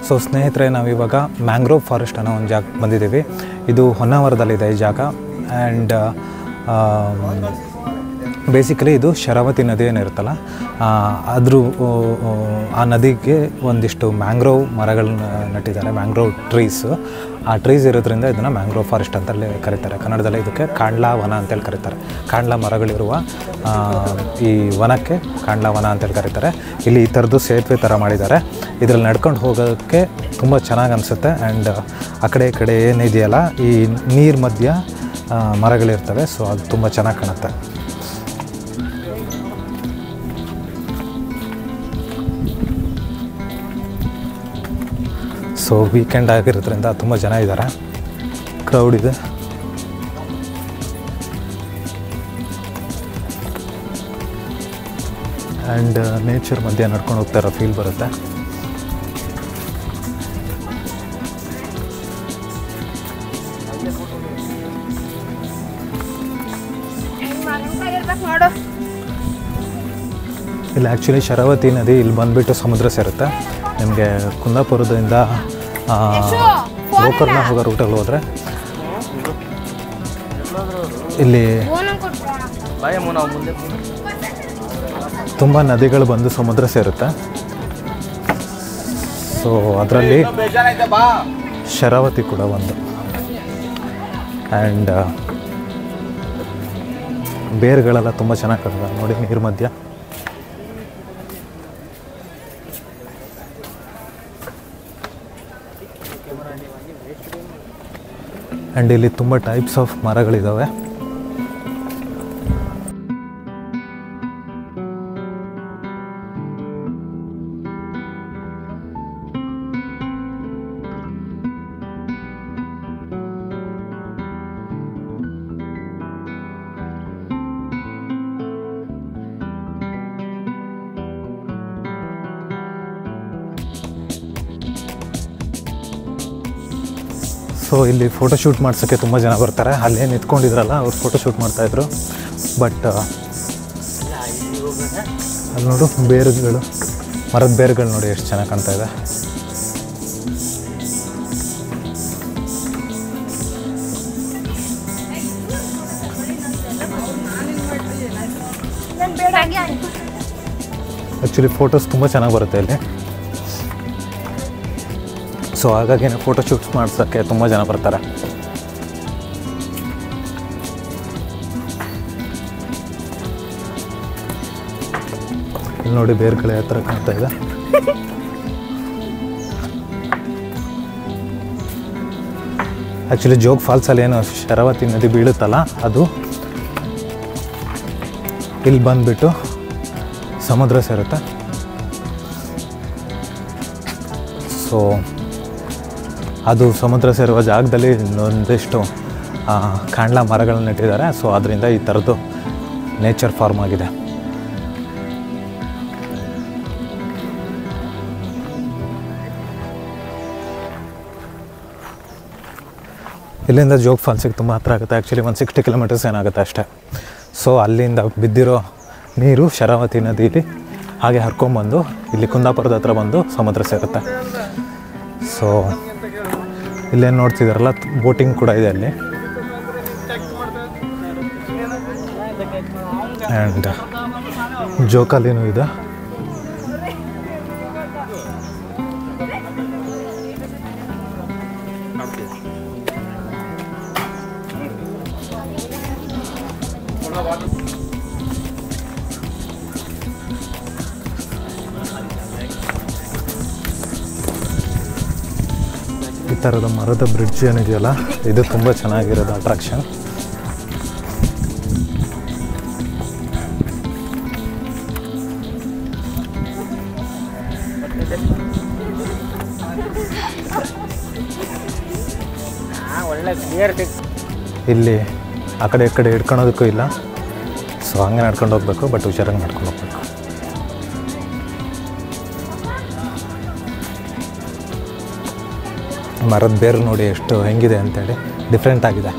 So ಸ್ನೇಹಿತರೆ, ನಾವಿವಾಗ mangrove forest ಅನ್ನೋ ಒಂದು ಜಾಗಕ್ಕೆ ಬಂದಿದ್ದೀವಿ. ಇದು ಹೊನ್ನಾವರದಲ್ಲಿದೆ ಈ ಜಾಗ. ಆ್ಯಂಡ್ ಬೇಸಿಕಲಿ ಇದು ಶರಾವತಿ ನದಿ ಏನಿರುತ್ತಲ್ಲ, ಆ ನದಿಗೆ ಒಂದಿಷ್ಟು ಮ್ಯಾಂಗ್ರೋವ್ ಮರಗಳನ್ನ ನಟ್ಟಿದ್ದಾರೆ, ಮ್ಯಾಂಗ್ರೋವ್ ಟ್ರೀಸು. ಆ ಟ್ರೀಸ್ ಇರೋದ್ರಿಂದ ಇದನ್ನು ಮ್ಯಾಂಗ್ರೋವ್ ಫಾರೆಸ್ಟ್ ಅಂತಲೇ ಕರೀತಾರೆ. ಕನ್ನಡದಲ್ಲಿ ಇದಕ್ಕೆ ಕಾಂಡ್ಲಾ ವನ ಅಂತೇಳಿ ಕರೀತಾರೆ. ಕಾಂಡ್ಲಾ ಮರಗಳಿರುವ ಈ ವನಕ್ಕೆ ಕಾಂಡ್ಲಾ ವನ ಅಂತೇಳಿ ಕರೀತಾರೆ. ಇಲ್ಲಿ ಈ ಥರದ್ದು ಸೇತುವೆ ಥರ ಮಾಡಿದ್ದಾರೆ. ಇದರಲ್ಲಿ ನಡ್ಕೊಂಡು ಹೋಗೋಕ್ಕೆ ತುಂಬ ಚೆನ್ನಾಗಿ ಅನಿಸುತ್ತೆ. ಆ್ಯಂಡ್ ಆ ಕಡೆ ಈ ಕಡೆ ಏನಿದೆಯಲ್ಲ, ಈ ನೀರು ಮಧ್ಯ ಮರಗಳಿರ್ತವೆ. ಸೊ ಅದು ತುಂಬ ಚೆನ್ನಾಗಿ ಕಾಣುತ್ತೆ. ಸೊ ವೀಕೆಂಡ್ ಆಗಿರೋದ್ರಿಂದ ತುಂಬ ಜನ ಇದ್ದಾರೆ, ಕ್ರೌಡ್ ಇದೆ. ಆ್ಯಂಡ್ ನೇಚರ್ ಮಧ್ಯೆ ನಡ್ಕೊಂಡು ಹೋಗ್ತಾ ಇರೋ ಫೀಲ್ ಬರುತ್ತೆ. ಇಲ್ಲಿ ಆ್ಯಕ್ಚುಲಿ ಶರಾವತಿ ನದಿ ಇಲ್ಲಿ ಬಂದುಬಿಟ್ಟು ಸಮುದ್ರ ಸೇರುತ್ತೆ. ನಿಮಗೆ ಕುಂದಾಪುರದಿಂದ ಗೋಕರ್ಣ ಹೋಗೋ ರೂಟಲ್ಲಿ ಹೋದರೆ ಇಲ್ಲಿ ತುಂಬ ನದಿಗಳು ಬಂದು ಸಮುದ್ರ ಸೇರುತ್ತೆ. ಸೊ ಅದರಲ್ಲಿ ಶರಾವತಿ ಕೂಡ ಒಂದು. ಆ್ಯಂಡ್ ಬೇರುಗಳೆಲ್ಲ ತುಂಬ ಚೆನ್ನಾಗಿ ಕಾಣುತ್ತೆ ನೋಡಿ ನೀರು ಮಧ್ಯ. ಆ್ಯಂಡ್ ಇಲ್ಲಿ ತುಂಬ ಟೈಪ್ಸ್ ಆಫ್ ಮರಗಳಿದ್ದಾವೆ. ಸೊ ಇಲ್ಲಿ ಫೋಟೋಶೂಟ್ ಮಾಡ್ಸೋಕ್ಕೆ ತುಂಬ ಜನ ಬರ್ತಾರೆ. ಅಲ್ಲೇ ನಿಂತ್ಕೊಂಡಿದ್ರಲ್ಲ ಅವ್ರು ಫೋಟೋಶೂಟ್ ಮಾಡ್ತಾಯಿದ್ರು. ಬಟ್ ಅಲ್ಲಿ ನೋಡು ಬೇರುಗಳು, ಮರದ ಬೇರುಗಳು ನೋಡಿ ಎಷ್ಟು ಚೆನ್ನಾಗಿ ಕಾಣ್ತಾ ಇದೆ. ಆ್ಯಕ್ಚುಲಿ ಫೋಟೋಸ್ ತುಂಬ ಚೆನ್ನಾಗಿ ಬರುತ್ತೆ ಇಲ್ಲಿ. ಸೊ ಹಾಗಾಗಿ ಫೋಟೋಶೂಟ್ಸ್ ಮಾಡ್ಸೋಕ್ಕೆ ತುಂಬ ಜನ ಬರ್ತಾರೆ. ಇಲ್ಲಿ ನೋಡಿ ಬೇರುಗಳು ಯಾವ ಥರ ಕಾಣ್ತಾ ಇದೆ. ಆ್ಯಕ್ಚುಲಿ ಜೋಗ್ ಫಾಲ್ಸಲ್ಲಿ ಏನು ಶರಾವತಿ ನದಿ ಬೀಳುತ್ತಲ್ಲ, ಅದು ಇಲ್ಲಿ ಬಂದುಬಿಟ್ಟು ಸಮುದ್ರ ಸೇರುತ್ತೆ. ಸೊ ಅದು ಸಮುದ್ರ ಸೇರುವ ಜಾಗದಲ್ಲಿ ಒಂದಿಷ್ಟು ಕಾಂಡ್ಲಾ ಮರಗಳನ್ನ ನೆಟ್ಟಿದ್ದಾರೆ. ಸೊ ಅದರಿಂದ ಈ ಥರದ್ದು ನೇಚರ್ ಫಾರ್ಮ್ ಆಗಿದೆ. ಇಲ್ಲಿಂದ ಜೋಗ್ ಫಾಲ್ಸಿಗೆ ತುಂಬ ಹತ್ರ ಆಗುತ್ತೆ. ಆ್ಯಕ್ಚುಲಿ 160 ಕಿಲೋಮೀಟರ್ಸ್ ಏನಾಗುತ್ತೆ ಅಷ್ಟೇ. ಸೊ ಅಲ್ಲಿಂದ ಬಿದ್ದಿರೋ ನೀರು ಶರಾವತಿ ನದಿಯಲ್ಲಿ ಹಾಗೆ ಹರ್ಕೊಂಬಂದು ಇಲ್ಲಿ ಕುಂದಾಪುರದ ಹತ್ರ ಬಂದು ಸಮುದ್ರ ಸೇರುತ್ತೆ. ಸೊ ಇಲ್ಲೇನು ನೋಡ್ತಿದ್ದಾರಲ್ಲ, ಬೋಟಿಂಗ್ ಕೂಡ ಇದೆ ಅಲ್ಲಿ. ಆ್ಯಂಡ್ ಜೋಕಾಲಿನೂ ಇದೆ. ಈ ಥರದ ಮರದ ಬ್ರಿಡ್ಜ್ ಏನಿದೆಯಲ್ಲ, ಇದು ತುಂಬ ಚೆನ್ನಾಗಿರೋದು ಅಟ್ರಾಕ್ಷನ್. ಇಲ್ಲಿ ಆ ಕಡೆ ಈ ಕಡೆ ಹಿಡ್ಕೊಳೋದಕ್ಕೂ ಇಲ್ಲ. ಸೊ ಹಂಗೆ ನಡ್ಕೊಂಡು ಹೋಗ್ಬೇಕು, ಬಟ್ ಹುಷಾರಾಗಿ ನಡ್ಕೊಂಡು ಹೋಗ್ಬೇಕು. ಮರದ ಬೇರು ನೋಡಿ ಎಷ್ಟು ಹೆಂಗಿದೆ ಅಂತೇಳಿ, ಡಿಫ್ರೆಂಟ್ ಆಗಿದೆ.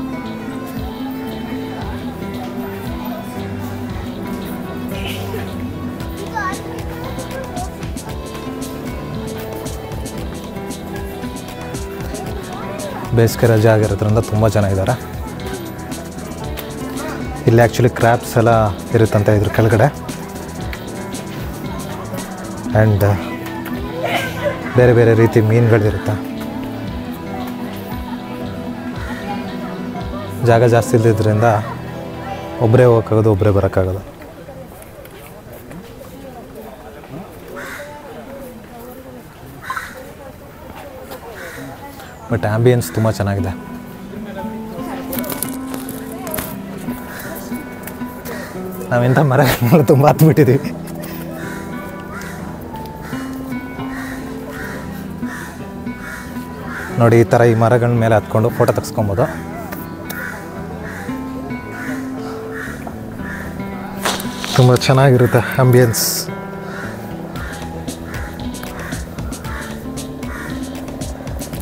ಬೇಸಿಗೆ ರಜೆ ಆಗಿರೋದ್ರಿಂದ ತುಂಬ ಜನ ಇದ್ದಾರೆ. ಇಲ್ಲಿ ಆ್ಯಕ್ಚುಲಿ ಕ್ರ್ಯಾಬ್ಸ್ ಎಲ್ಲ ಇರುತ್ತಂತೆ ಇದ್ರ ಕೆಳಗಡೆ. ಆ್ಯಂಡ್ ಬೇರೆ ಬೇರೆ ರೀತಿ ಮೀನುಗಳಿರುತ್ತೆ. ಜಾಗ ಜಾಸ್ತಿ ಇದ್ದಿದ್ದರಿಂದ ಒಬ್ಬರೇ ಹೋಗೋಕ್ಕಾಗೋದು, ಒಬ್ಬರೇ ಬರೋಕ್ಕಾಗೋದು. ಬಟ್ ಆ್ಯಂಬಿಯನ್ಸ್ ತುಂಬ ಚೆನ್ನಾಗಿದೆ. ನಾವಿಂಥ ಮರಗಳನ್ನೆಲ್ಲ ತುಂಬ ಹತ್ಬಿಟ್ಟಿದ್ದೀವಿ. ನೋಡಿ, ಈ ಥರ ಈ ಮರಗಳ ಮೇಲೆ ಹತ್ಕೊಂಡು ಫೋಟೋ ತೆಗೆಸ್ಕೊಬೋದು. ತುಂಬ ಚೆನ್ನಾಗಿರುತ್ತೆ ಆಂಬಿಯನ್ಸ್.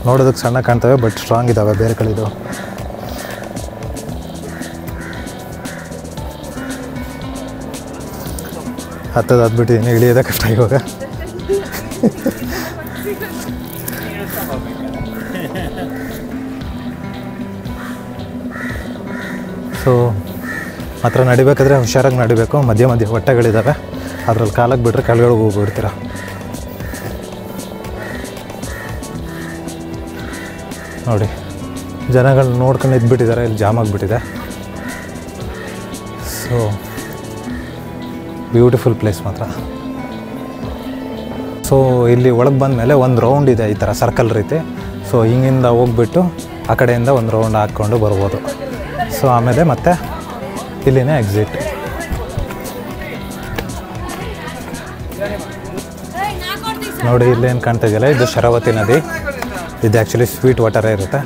ನೋಡೋದಕ್ಕೆ ಸಣ್ಣ ಕಾಣ್ತವೆ, ಬಟ್ ಸ್ಟ್ರಾಂಗ್ ಇದ್ದಾವೆ ಬೇರೆ ಕಡೆದು. ಹತ್ತದು ಹತ್ಬಿಟ್ಟಿದ್ದೀನಿ, ಇಳಿಯೋದೇ ಕಷ್ಟ ಇವಾಗ. ಸೊ ಮಾತ್ರ ನಡಿಬೇಕಾದ್ರೆ ಹುಷಾರಾಗಿ ನಡಿಬೇಕು. ಮಧ್ಯೆ ಮಧ್ಯೆ ಹೊಟ್ಟೆಗಳಿದ್ದಾವೆ, ಅದ್ರಲ್ಲಿ ಕಾಲಕ್ಕೆ ಬಿಟ್ಟರೆ ಕೆಳಗಡೆ ಹೋಗ್ಬಿಡ್ತೀರ. ನೋಡಿ, ಜನಗಳು ನೋಡ್ಕೊಂಡು ಇದ್ಬಿಟ್ಟಿದ್ದಾರೆ. ಇಲ್ಲಿ ಜಾಮ್ ಆಗಿಬಿಟ್ಟಿದೆ. ಸೊ ಬ್ಯೂಟಿಫುಲ್ ಪ್ಲೇಸ್ ಮಾತ್ರ. ಸೊ ಇಲ್ಲಿ ಒಳಗೆ ಬಂದಮೇಲೆ ಒಂದು ರೌಂಡ್ ಇದೆ, ಈ ಥರ ಸರ್ಕಲ್ ರೀತಿ. ಸೊ ಹಿಂಗಿಂದ ಹೋಗ್ಬಿಟ್ಟು ಆ ಕಡೆಯಿಂದ ಒಂದು ರೌಂಡ್ ಹಾಕ್ಕೊಂಡು ಬರ್ಬೋದು. ಸೊ ಆಮೇಲೆ ಮತ್ತೆ ಇಲ್ಲಿನೇ ಎಕ್ಸಿಟ್. ನೋಡಿ, ಇಲ್ಲೇನು ಕಾಣ್ತಾ ಇದೆಯಲ್ಲ, ಇದು ಶರಾವತಿ ನದಿ. ಇದು ಆ್ಯಕ್ಚುಲಿ ಸ್ವೀಟ್ ವಾಟರೇ ಇರುತ್ತೆ.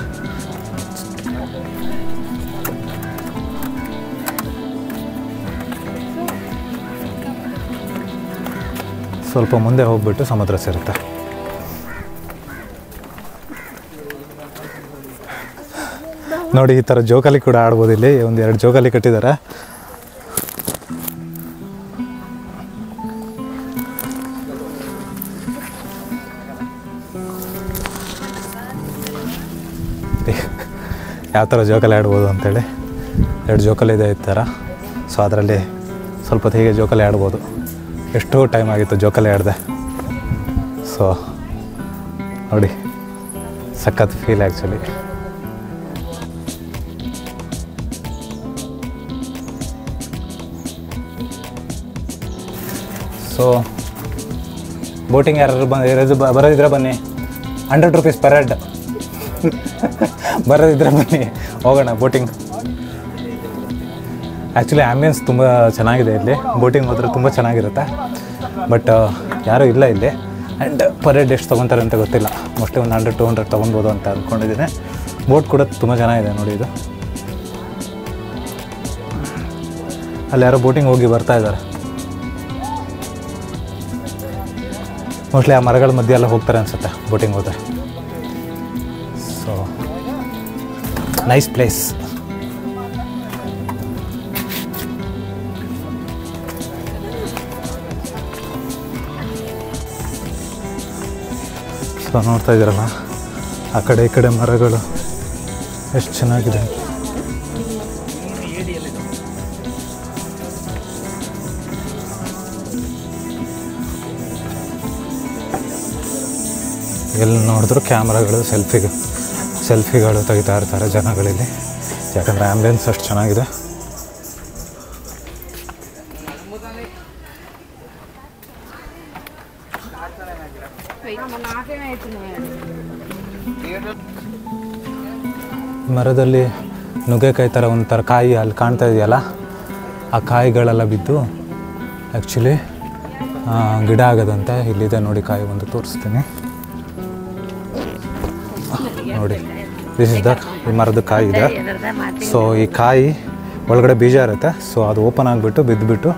ಸ್ವಲ್ಪ ಮುಂದೆ ಹೋಗ್ಬಿಟ್ಟು ಸಮುದ್ರ ಸೇರುತ್ತೆ. ನೋಡಿ, ಈ ಥರ ಜೋಕಾಲಿ ಕೂಡ ಆಡ್ಬೋದು. ಇಲ್ಲಿ ಒಂದು 2 ಜೋಕಾಲಿ ಕಟ್ಟಿದ್ದಾರೆ. ಯಾವ ಥರ ಜೋಕಾಲಿ ಆಡ್ಬೋದು ಅಂಥೇಳಿ 2 ಜೋಕಾಲಿ ಇದೆ ಈ ಥರ. ಸೊ ಅದರಲ್ಲಿ ಸ್ವಲ್ಪ ಹೊತ್ತು ಹೀಗೆ ಜೋಕಾಲಿ ಆಡ್ಬೋದು. ಎಷ್ಟೋ ಟೈಮ್ ಆಗಿತ್ತು ಜೋಕಾಲಿ ಆಡಿದೆ. ಸೊ ನೋಡಿ, ಸಖತ್ ಫೀಲ್ ಆ್ಯಕ್ಚುಲಿ. ಸೊ ಬೋಟಿಂಗ್ ಯಾರು ಬರೋದಿದ್ರೆ ಬನ್ನಿ, 100 ರೂಪೀಸ್ ಪರ್ ಹೆಡ್. ಬರೋದಿದ್ರೆ ಬನ್ನಿ, ಹೋಗೋಣ ಬೋಟಿಂಗ್. ಆ್ಯಕ್ಚುಲಿ ಆ್ಯಂಬಿಯನ್ಸ್ ತುಂಬ ಚೆನ್ನಾಗಿದೆ ಇಲ್ಲಿ. ಬೋಟಿಂಗ್ ಹೋದರೆ ತುಂಬ ಚೆನ್ನಾಗಿರುತ್ತೆ. ಬಟ್ ಯಾರೂ ಇಲ್ಲ ಇಲ್ಲಿ. ಆ್ಯಂಡ್ ಪರ್ ಹೆಡ್ ಎಷ್ಟು ತೊಗೊತಾರೆ ಅಂತ ಗೊತ್ತಿಲ್ಲ. ಮೋಸ್ಟ್ಲಿ ಒಂದು 100-200 ತೊಗೊಬೋದು ಅಂತ ಅಂದ್ಕೊಂಡಿದ್ದೀನಿ. ಬೋಟ್ ಕೂಡ ತುಂಬ ಚೆನ್ನಾಗಿದೆ ನೋಡಿ. ಇದು ಅಲ್ಲಿ ಯಾರೋ ಬೋಟಿಂಗ್ ಹೋಗಿ ಬರ್ತಾ ಇದ್ದಾರೆ. ಮೋಸ್ಟ್ಲಿ ಆ ಮರಗಳ ಮಧ್ಯೆ ಎಲ್ಲ ಹೋಗ್ತಾರೆ ಅನಿಸುತ್ತೆ ಬೋಟಿಂಗ್ ಹೋದರೆ. So nice place. ಸೊ ನೋಡ್ತಾ ಇದ್ದೀರಲ್ಲ, ಆ ಕಡೆ ಈ ಕಡೆ ಮರಗಳು ಎಷ್ಟು ಚೆನ್ನಾಗಿದೆ. ಎಲ್ಲಿ ನೋಡಿದ್ರು ಕ್ಯಾಮ್ರಾಗಳು, ಸೆಲ್ಫಿಗಳು ತೆಗಿತಾ ಇರ್ತಾರೆ ಜನಗಳಲ್ಲಿ. ಯಾಕಂದರೆ ಆ್ಯಂಬಿಯನ್ಸ್ ಅಷ್ಟು ಚೆನ್ನಾಗಿದೆ. ಮರದಲ್ಲಿ ನುಗ್ಗೆಕಾಯಿ ಥರ ಒಂಥರ ಕಾಯಿ ಅಲ್ಲಿ ಕಾಣ್ತಾ ಇದೆಯಲ್ಲ, ಆ ಕಾಯಿಗಳೆಲ್ಲ ಬಿದ್ದು ಆ್ಯಕ್ಚುಲಿ ಗಿಡ ಆಗೋದಂತೆ. ಇಲ್ಲಿದೆ ನೋಡಿ ಕಾಯಿ, ಒಂದು ತೋರಿಸ್ತೀನಿ ನೋಡಿ. ದಿಸ್ ಇಸ್ ದ, ಈ ಮರದ ಕಾಯಿ ಇದೆ. ಸೊ ಈ ಕಾಯಿ ಒಳಗಡೆ ಬೀಜ ಇರುತ್ತೆ. ಸೊ ಅದು ಓಪನ್ ಆಗಿಬಿಟ್ಟು ಬಿದ್ದುಬಿಟ್ಟು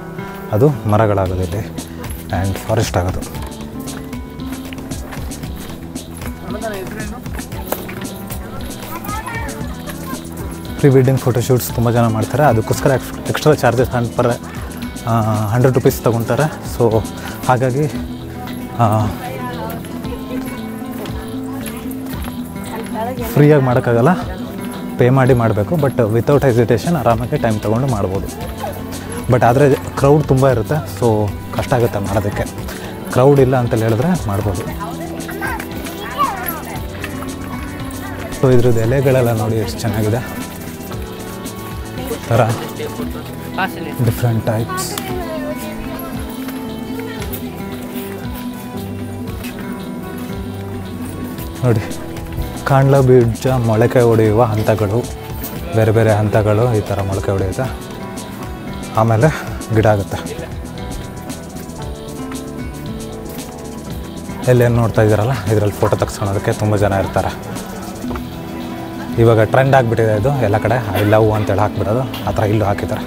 ಅದು ಮರಗಳಾಗೋದು ಇಲ್ಲಿ, ಆ್ಯಂಡ್ ಫಾರೆಸ್ಟ್ ಆಗೋದು. ಪ್ರೀ ವೆಡ್ಡಿಂಗ್ ಫೋಟೋಶೂಟ್ಸ್ ತುಂಬ ಜನ ಮಾಡ್ತಾರೆ. ಅದಕ್ಕೋಸ್ಕರ ಎಕ್ಸ್ಟ್ರಾ ಚಾರ್ಜಸ್ 100 ರೂಪೀಸ್ ತೊಗೊತಾರೆ. ಸೊ ಹಾಗಾಗಿ ಫ್ರೀಯಾಗಿ ಮಾಡೋಕ್ಕಾಗಲ್ಲ, ಪೇ ಮಾಡಿ ಮಾಡಬೇಕು. ಬಟ್ ವಿತೌಟ್ ಹೆಸಿಟೇಷನ್ ಆರಾಮಾಗಿ ಟೈಮ್ ತೊಗೊಂಡು ಮಾಡ್ಬೋದು. ಬಟ್ ಆದರೆ ಕ್ರೌಡ್ ತುಂಬ ಇರುತ್ತೆ, ಸೊ ಕಷ್ಟ ಆಗುತ್ತೆ ಮಾಡೋದಕ್ಕೆ. ಕ್ರೌಡ್ ಇಲ್ಲ ಅಂತೇಳಿ ಹೇಳಿದ್ರೆ ಮಾಡ್ಬೋದು. ಸೊ ಇದ್ರದ್ದು ಎಲೆಗಳೆಲ್ಲ ನೋಡಿ ಎಷ್ಟು ಚೆನ್ನಾಗಿದೆ, ಥರ ಡಿಫ್ರೆಂಟ್ ಟೈಪ್ಸ್. ನೋಡಿ, ಕಾಂಡ್ಲ ಬೀಜ ಮೊಳಕೆ ಹೊಡೆಯುವ ಹಂತಗಳು, ಬೇರೆ ಬೇರೆ ಹಂತಗಳು ಈ ಥರ ಮೊಳಕೆ ಹೊಡೆಯುತ್ತೆ, ಆಮೇಲೆ ಗಿಡ ಆಗುತ್ತೆ. ಎಲ್ಲೇನು ನೋಡ್ತಾ ಇದ್ದೀರಲ್ಲ, ಇದರಲ್ಲಿ ಫೋಟೋ ತೆಗೆಸ್ಕೊಳೋದಕ್ಕೆ ತುಂಬ ಜನ ಇರ್ತಾರೆ. ಇವಾಗ ಟ್ರೆಂಡ್ ಆಗಿಬಿಟ್ಟಿದೆ ಇದು ಎಲ್ಲ ಕಡೆ. ಐ ಲವ್ ಅಂತೇಳಿ ಹಾಕ್ಬಿಡೋದು, ಆ ಥರ ಇಲ್ಲೂ ಹಾಕಿದ್ದಾರೆ.